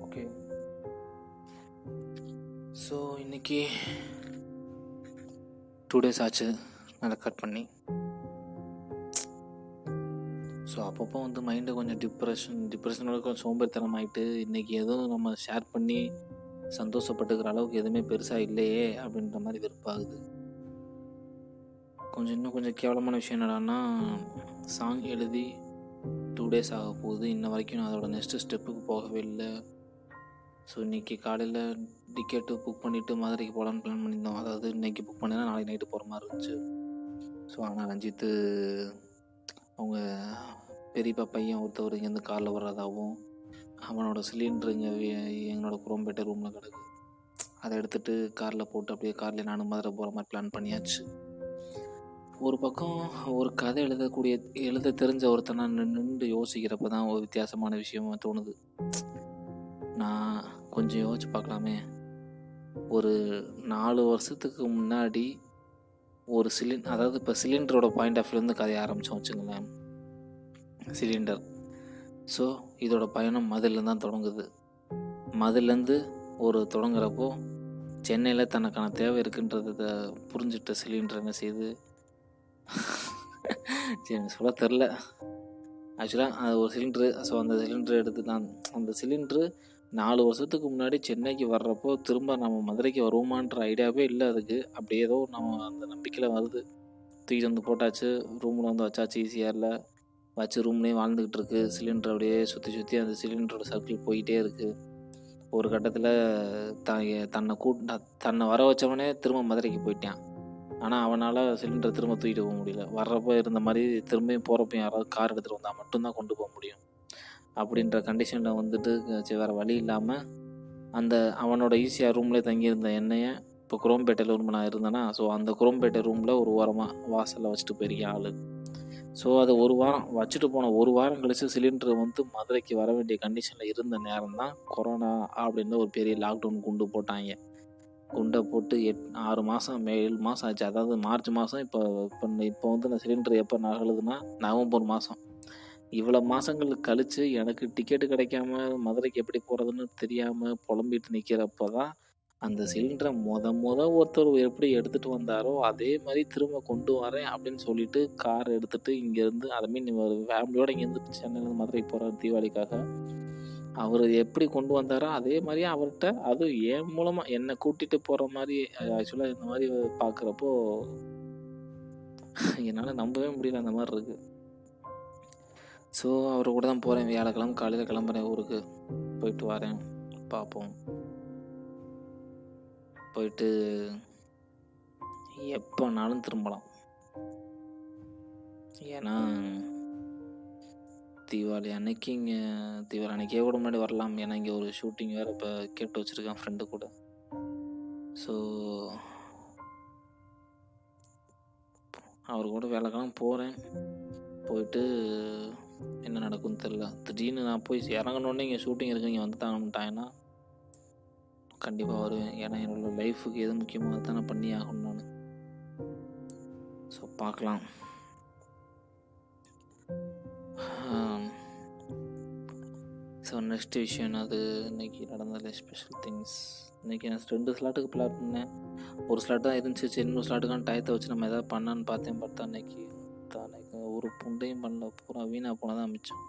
Okay. So இன்னைக்கு 2 days ஆச்சு நான் ரெக்கார்ட் பண்ணி. ஸோ அப்பப்போ வந்து மைண்டு கொஞ்சம் டிப்ரெஷனோட கொஞ்சம் சோம்பேறித்தனமாயிட்டு, இன்றைக்கி எதுவும் நம்ம ஷேர் பண்ணி சந்தோஷப்பட்டுக்கிற அளவுக்கு எதுவுமே பெருசாக இல்லையே அப்படின்ற மாதிரி வெறுப்பாகுது. இன்னும் கொஞ்சம் கேவலமான விஷயம் என்னடான்னா, சாங் எழுதி 2 டேஸ் ஆக போகுது, இன்ன வரைக்கும் நான் அதோட நெக்ஸ்ட்டு ஸ்டெப்புக்கு போகவே இல்லை. ஸோ இன்றைக்கி காலையில் டிக்கெட்டு புக் பண்ணிவிட்டு மதுரைக்கு போகலான்னு பிளான் பண்ணியிருந்தோம். அதாவது இன்றைக்கி புக் பண்ணினா நாளைக்கு நைட்டு போகிற மாதிரி இருந்துச்சு. ஸோ ஆனால் ரஞ்சித்து அவங்க பெரியப்பா பையன் ஒருத்தவர் இங்கேருந்து காரில் வர்றதாகவும், அவனோட சிலிண்டர் எங்களோட குரோம்பேட்டை ரூமில் கிடக்கு, அதை எடுத்துகிட்டு காரில் போட்டு அப்படியே காரில் நானும் மதுரை போகிற மாதிரி பிளான் பண்ணியாச்சு. ஒரு பக்கம் ஒரு கதை எழுத தெரிஞ்ச ஒருத்தனா நின்று யோசிக்கிறப்ப தான் ஒரு வித்தியாசமான விஷயமா தோணுது. நான் கொஞ்சம் யோசிச்சு பார்க்கலாமே, ஒரு 4 வருஷத்துக்கு முன்னாடி ஒரு அதாவது இப்போ சிலிண்டரோட பாயிண்ட் ஆஃப் வியூலேருந்து கதையை ஆரம்பித்தோம் வச்சுங்களேன். சிலிண்டர். ஸோ இதோட பயணம் மதுலேருந்து தான் தொடங்குது. மதுலேருந்து தொடங்குறப்போ சென்னையில் தனக்கான தேவை இருக்குன்றதை புரிஞ்சுட்ட சிலிண்டர் என்ன செய்யுது, சரி சொல்ல தெரில, ஆக்சுவலாக அது ஒரு சிலிண்ட்ரு. ஸோ அந்த சிலிண்டர் எடுத்து அந்த சிலிண்ட்ரு 4 வருஷத்துக்கு முன்னாடி சென்னைக்கு வர்றப்போ திரும்ப நம்ம மதுரைக்கு வருவோமான்ற ஐடியாவே இல்லை அதுக்கு. அப்படியே ஏதோ நம்ம அந்த நம்பிக்கையில் வருது, தூக்கிட்டு வந்து போட்டாச்சு, ரூமில் வந்து வச்சாச்சு, ஈஸியாக வச்சு ரூம்லேயும் வாழ்ந்துக்கிட்டு இருக்குது. சிலிண்டர் அப்படியே சுற்றி அந்த சிலிண்டரோட சர்க்கிள் போயிட்டே இருக்குது. ஒரு கட்டத்தில் தன்னை வர வச்சவனே திரும்ப மதுரைக்கு போயிட்டான். ஆனால் அவனால் சிலிண்டரை திரும்ப தூக்கிட்டு போக முடியல. வர்றப்போ இருந்த மாதிரி திரும்பியும் போகிறப்ப யாராவது கார் எடுத்துகிட்டு வந்தால் மட்டும்தான் கொண்டு போக முடியும். அப்படின்ற கண்டிஷனில் வந்துட்டு சரி வேறு வழி இல்லாமல் அந்த அவனோட ஈஸியாக ரூம்லேயே தங்கியிருந்த எண்ணெயை இப்போ குரோம்பேட்டையில் ரூம் நான் இருந்தேன்னா, ஸோ அந்த குரோம்பேட்டை ரூமில் ஒரு ஓரமாக வாசலில் வச்சுட்டு போயிருக்கேன் ஆள். ஸோ அதை ஒரு வாரம் வச்சுட்டு போன, ஒரு வாரம் கழித்து சிலிண்டர் வந்து மதுரைக்கு வர வேண்டிய கண்டிஷனில் இருந்த நேரம் தான் கொரோனா அப்படின்னு ஒரு பெரிய லாக்டவுன் குண்டு போட்டாங்க. குண்டை போட்டு 6 மாதம் 7 மாதம் ஆச்சு. அதாவது மார்ச் மாதம் இப்போ வந்து இந்த சிலிண்டர் எப்போ நகழுதுன்னா நவம்பர் மாதம். இவ்வளோ மாதங்களுக்கு கழித்து எனக்கு டிக்கெட்டு கிடைக்காம மதுரைக்கு எப்படி போகிறதுன்னு தெரியாமல் புலம்பிட்டு நிற்கிறப்ப தான் அந்த சிலிண்டரை ஒருத்தர் எப்படி எடுத்துகிட்டு வந்தாரோ அதே மாதிரி திரும்ப கொண்டு வரேன் அப்படின்னு சொல்லிட்டு கார் எடுத்துகிட்டு இங்கேருந்து ஒரு ஃபேமிலியோடு இங்கேருந்து சென்னையிலேருந்து மதுரைக்கு போகிறார் தீபாவளிக்காக. அவர் எப்படி கொண்டு வந்தாரோ அதே மாதிரி அவர்கிட்ட, அதுவும் என் மூலமாக என்னை கூட்டிகிட்டு போகிற மாதிரி. ஆக்சுவலாக இந்த மாதிரி பார்க்குறப்போ என்னால் நம்பவே முடியல, அந்த மாதிரி இருக்குது. ஸோ அவர் கூட தான் போகிறேன். வியாழக்கிழமை காலையில் கிளம்புறேன் ஊருக்கு. போயிட்டு வரேன், பார்ப்போம். போயிட்டு எப்போனாலும் திரும்பலாம். ஏன்னா தீபாவளி அன்னைக்கே கூட முன்னாடி வரலாம். ஏன்னா இங்கே ஒரு ஷூட்டிங் வேறு இப்போ கேட்டு வச்சுருக்கேன் ஃப்ரெண்டு கூட. ஸோ அவர் கூட வியாழக்கிழமை போகிறேன். போயிட்டு என்ன நடக்கும்னு தெரில. திடீர்னு நான் போய் இறங்கணுன்னே இங்கே ஷூட்டிங் இருக்குது, இங்கே வந்து தாங்கட்டாங்கன்னா கண்டிப்பாக வருவேன். ஏன்னா என்னோட லைஃபுக்கு எது முக்கியமோ அதை தானே பண்ணி ஆகணும் நான். ஸோ பார்க்கலாம். ஸோ நெக்ஸ்ட் விஷயம் அது இன்றைக்கி நடந்ததில்ல ஸ்பெஷல் திங்ஸ். இன்றைக்கி நான் 2 ஸ்லாட்டுக்கு பிளான் பண்ணேன். ஒரு ஸ்லாட் தான் இருந்துச்சு. சரி இன்னொரு ஸ்லாட்டுக்கான டயத்தை வச்சு நம்ம எதாவது பண்ணான்னு பார்த்தா அன்றைக்கி ஒரு புண்டையும் பண்ணல, பூரா வீணாக போனதான் மிச்சம்.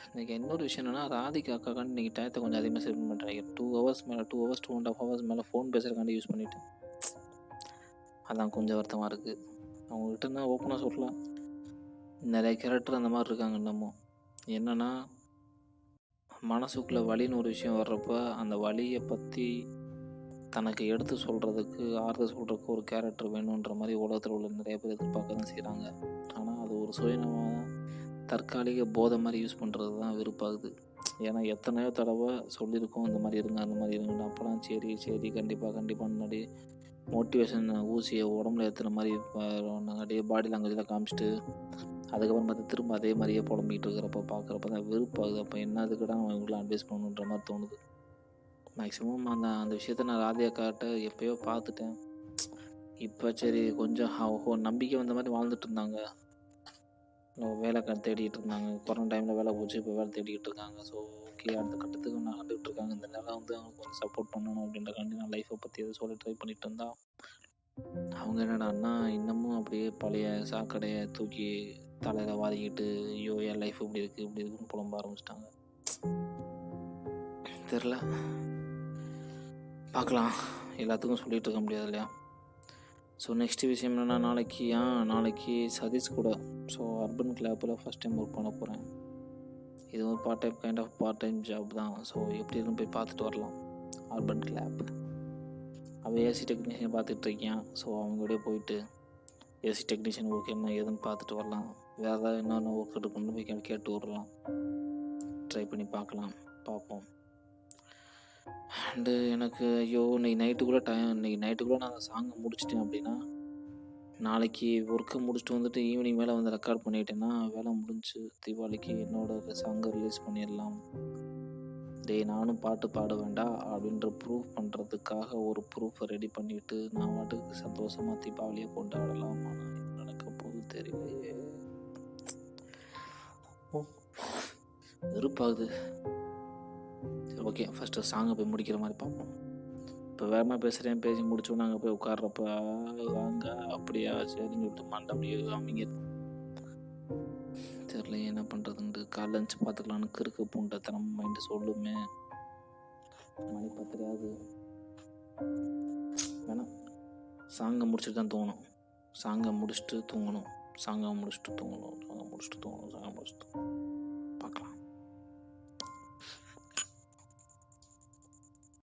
இன்றைக்கி இன்னொரு விஷயம் என்னென்னா, ராதிகா அக்காக்காண்டி இன்றைக்கி டயத்தை கொஞ்சம் அதிகமாக ஸ்பெண்ட் பண்ணுறேன். 2 ஹவர்ஸ் மேலே 2.5 ஹவர்ஸ் மேலே ஃபோன் பேசுகிறக்காண்டி யூஸ் பண்ணிவிட்டேன். அதான் கொஞ்சம் வருத்தமாக இருக்குது. அவங்ககிட்ட நான் ஓப்பனாக சொல்லலாம், நிறைய கேரக்டர் அந்த மாதிரி இருக்காங்க இன்னமும். என்னென்னா, மனசுக்குள்ளே வலின்னு ஒரு விஷயம் வர்றப்போ அந்த வலியை பற்றி தனக்கு எடுத்து சொல்கிறதுக்கு, ஆறுதல் சொல்கிறதுக்கு ஒரு கேரக்டர் வேணுன்ற மாதிரி உலகத்தில் உள்ள நிறைய பேர் எதிர்பார்க்க தான் செய்கிறாங்க. ஆனால் அது ஒரு சுயநலமாக தற்காலிக போதை மாதிரி யூஸ் பண்ணுறது தான் வெறுப்பாகுது. ஏன்னா எத்தனையோ தடவை சொல்லியிருக்கோம், இந்த மாதிரி இருங்க அந்த மாதிரி இருங்கன்னு. அப்போலாம் சரி கண்டிப்பாக முன்னாடி மோட்டிவேஷன் ஊசியை உடம்புல ஏற்றுற மாதிரி அப்படியே பாடி லாங்குவேஜில் காமிச்சிட்டு அதுக்கப்புறம் பார்த்து திரும்ப அதே மாதிரியே புலம்பிகிட்டு இருக்கிறப்ப பார்க்குறப்ப தான் வெறுப்பாகுது. அப்போ என்னதுக்கு தான் அவங்களாம் அட்வைஸ் பண்ணணுன்ற மாதிரி தோணுது. மேக்ஸிமம் அந்த விஷயத்த நான் ராதிகாக்காட்ட எப்போயோ பார்த்துட்டேன். இப்போ சரி கொஞ்சம் நம்பிக்கை வந்த மாதிரி வாழ்ந்துட்டு இருந்தாங்க. வேலை தேடிட்டு இருந்தாங்க. கொரோனா டைமில் வேலை போச்சு, இப்போ வேலை தேடிக்கிட்டு இருக்காங்க. ஸோ ஓகே, அடுத்த கட்டத்துக்கு நகர்ந்துகிட்டு இருக்காங்க. இந்த நேரம் வந்து அவங்களுக்கு கொஞ்சம் சப்போர்ட் பண்ணணும் அப்படின்றக்காண்டி நான் லைஃப்பை பற்றி எதை சொல்ல ட்ரை பண்ணிட்டு இருந்தா, அவங்க என்னடான்னா இன்னமும் அப்படியே பழைய சாக்கடையை தூக்கி தலையில் வாரிக்கிட்டு, ஐயோ என் லைஃப் இப்படி இருக்குது இப்படி இருக்குன்னு புலம்ப ஆரம்பிச்சிட்டாங்க. தெரில, பார்க்கலாம். எல்லாத்துக்கும் சொல்லிகிட்டு இருக்க முடியாது இல்லையா? ஸோ நெக்ஸ்ட்டு விஷயம் என்னென்னா, நாளைக்கு சதீஷ் கூட ஸோ அர்பன் கிளப்பில் ஃபஸ்ட் டைம் ஒர்க் பண்ண போகிறேன். இது ஒரு பார்ட் டைம் ஜாப் தான். ஸோ எப்படி இருக்குன்னு போய் பார்த்துட்டு வரலாம். அர்பன் கிளப் அவன் ஏசி டெக்னீஷியன் பார்த்துட்டு இருக்கான். ஸோ அவங்களோடய போயிட்டு ஏசி டெக்னீஷியன் ஒர்க் என்ன ஏதுன்னு பார்த்துட்டு வரலாம். வேறு ஏதாவது என்னென்ன ஒர்க் இருக்குன்னு போய் கேட்டு வரலாம். ட்ரை பண்ணி பார்ப்போம். அண்டு எனக்கு ஐயோ இன்னைக்கு நைட்டுக்குள்ளே நான் அந்த சாங்கை முடிச்சிட்டேன் அப்படின்னா, நாளைக்கு ஒர்க்கை முடிச்சுட்டு வந்துட்டு ஈவினிங் மேலே வந்து ரெக்கார்ட் பண்ணிட்டேன்னா வேலை முடிஞ்சு. தீபாவளிக்கு என்னோட சாங்கை ரிலீஸ் பண்ணிடலாம். நானும் பாட்டு பாட வேண்டாம் அப்படின்ற ப்ரூஃப் பண்ணுறதுக்காக ஒரு ப்ரூஃபை ரெடி பண்ணிவிட்டு நான் பாட்டுக்கு சந்தோஷமாக தீபாவளியை கொண்டாடலாம். ஆனால் இது நடக்க போகுது தெரியலையே. வெறுப்பாகுது. சரி ஓகே, ஃபஸ்ட்டு சாங்கை போய் முடிக்கிற மாதிரி பார்ப்போம். இப்போ வேகமாக பேசி முடிச்சோன்னு அங்கே போய் உட்கார்றப்ப வாங்க அப்படியா சரின்னு சொல்லிட்டு மண்டை அப்படியே அமைங்கிது. தெரியல என்ன பண்ணுறதுன்ட்டு. காலைல இருந்துச்சு பார்த்துக்கலான்னு கிறுக்கு பூண்டத்தனம் மைண்டு சொல்லுமே. மணி 10 வேணாம், சாங்கை முடிச்சுட்டு தான் தூங்கணும். சாங்கை முடிச்சுட்டு தூங்கணும். பார்க்கலாம்.